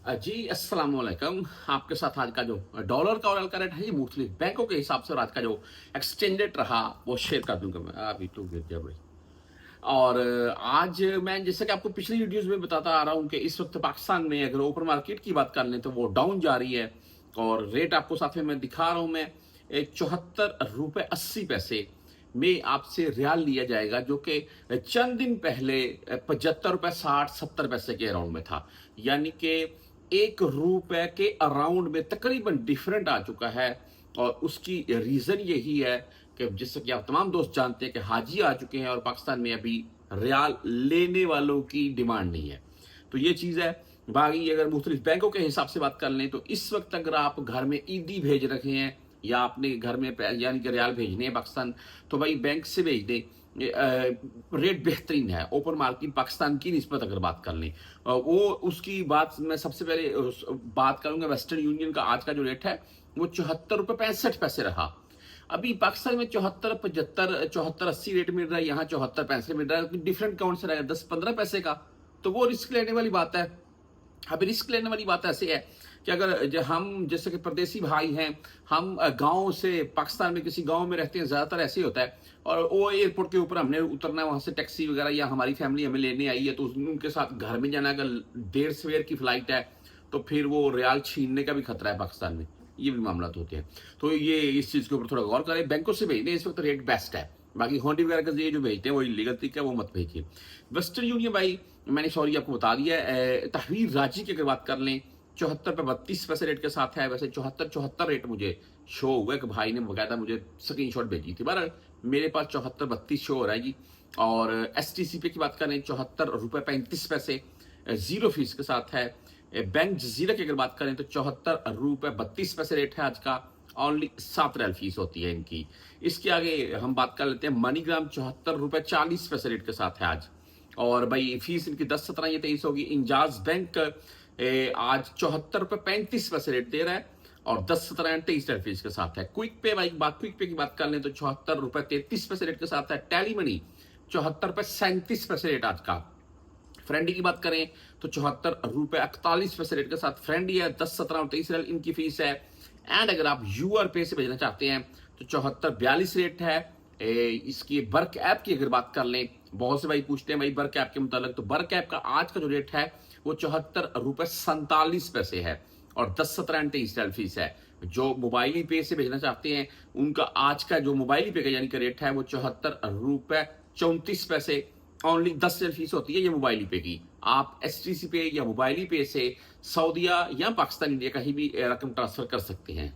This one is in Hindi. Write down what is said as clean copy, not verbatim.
जी अस्सलाम वालेकुम। आपके साथ आज का जो डॉलर का और ऑयल का रेट है ये मुख्तलिफ बैंकों के हिसाब से और आज का जो एक्सचेंज रेट रहा वो शेयर कर दूंगा मैं। अभी तो गिर गया भाई। और आज मैं जैसे कि आपको पिछली वीडियोस में बताता आ रहा हूं कि इस वक्त पाकिस्तान में अगर ओपन मार्केट की बात कर लें तो वो डाउन जा रही है। और रेट आपको साथ में मैं दिखा रहा हूं। मैं 74 रुपये 80 पैसे में आपसे रियाल लिया जाएगा, जो कि चंद दिन पहले 75 रुपये 60 70 पैसे के अराउंड में था। यानी कि 1 रुपए के अराउंड में तकरीबन डिफरेंट आ चुका है। और उसकी रीजन यही है कि जैसे कि आप तमाम दोस्त जानते हैं कि हाजी आ चुके हैं और पाकिस्तान में अभी रियाल लेने वालों की डिमांड नहीं है। तो ये चीज़ है। बाकी अगर मुख्तलिफ बैंकों के हिसाब से बात कर लें तो इस वक्त अगर आप घर में ईदी भेज रखे हैं या आपने घर में यानी कि रियाल भेजने हैं पाकिस्तान, तो भाई बैंक से भेज दें। रेट बेहतरीन है ओपन मार्केट पाकिस्तान की निस्बत अगर बात कर लें। वो उसकी बात मैं सबसे पहले बात करूंगा वेस्टर्न यूनियन का। आज का जो रेट है वो 74 रुपये 65 पैसे रहा। अभी पाकिस्तान में 74 75 74 80 रेट मिल रहा है, यहाँ 74 65 मिल रहा है। डिफरेंट कौन सा रहेगा 10 15 पैसे का। तो वो रिस्क लेने वाली बात है। अभी रिस्क लेने वाली बात ऐसी है कि अगर हम जैसे कि परदेसी भाई हैं, हम गांव से पाकिस्तान में किसी गांव में रहते हैं, ज़्यादातर ऐसे ही होता है। और वो एयरपोर्ट के ऊपर हमने उतरना है, वहां से टैक्सी वगैरह या हमारी फैमिली हमें लेने आई है तो उनके साथ घर में जाना। अगर देर सवेर की फ्लाइट है तो फिर वो रियाल छीनने का भी खतरा है पाकिस्तान में। ये भी मामला होते हैं। तो ये इस चीज़ के ऊपर थोड़ा गौर करें। बैंकों से भेजने इस वक्त रेट बेस्ट है। बाकी होंडी वगैरह का ये जो भेजते हैं वो इलीगल तरीका है, वो मत भेजिए। वेस्टर्न यूनियन भाई मैंने सॉरी आपको बता दिया है। तहवीर राजी की अगर बात कर लें 74 रुपये 32 पैसे रेट के साथ है। वैसे 74 74 रेट मुझे शो हुआ है कि भाई ने बकायदा मुझे स्क्रीनशॉट भेजी थी। बहरहाल मेरे पास 74 32 शो हो रहा है जी। और STCP की बात करें 74 रुपये 35 पैसे 0 फीस के साथ है। बैंक जजीरा की अगर बात करें तो 74 रुपये 32 पैसे रेट है आज का। ओनली 7 रियाल फीस होती है इनकी। इसके आगे हम बात कर लेते हैं मनीग्राम 74 रुपये 40 पैसे रेट के साथ है आज। और भाई फीस इनकी 10 17 23 होगी। इंजाज बैंक आज 74 रुपये 35 पैसे रेट दे रहा है और 10 17 23 फीस के साथ है। क्विक पे भाई क्विक पे की बात कर लें तो 74 रुपये 33 पैसे रेट के साथ है। टैली मनी 74 रुपये 37 पैसे रेट आज का। फ्रेंडी की बात करें तो 74 रुपये 41 पैसे रेट के साथ फ्रेंडी है। 10 17 और 23 रियल इनकी फीस है। एंड अगर आप यूआर पे से भेजना चाहते हैं तो 74 42 रेट है। इसकी बर्क ऐप की अगर बात कर लें, बहुत से भाई पूछते हैं भाई बर्क ऐप के मुताबिक, तो बर्क ऐप का आज का जो रेट है वो 74 रुपये 47 पैसे है और 10 17 और 23 रियल फीस है। जो मोबाइल पे से भेजना चाहते हैं उनका आज का जो मोबाइल पे का यानी कि रेट है वो 74 रुपये 34 पैसे। ओनली 10 रियल फीस होती है ये मोबाइल पे की। आप STC पे या मोबाइल पे से सऊदीया या पाकिस्तान इंडिया कहीं भी रकम ट्रांसफर कर सकते हैं।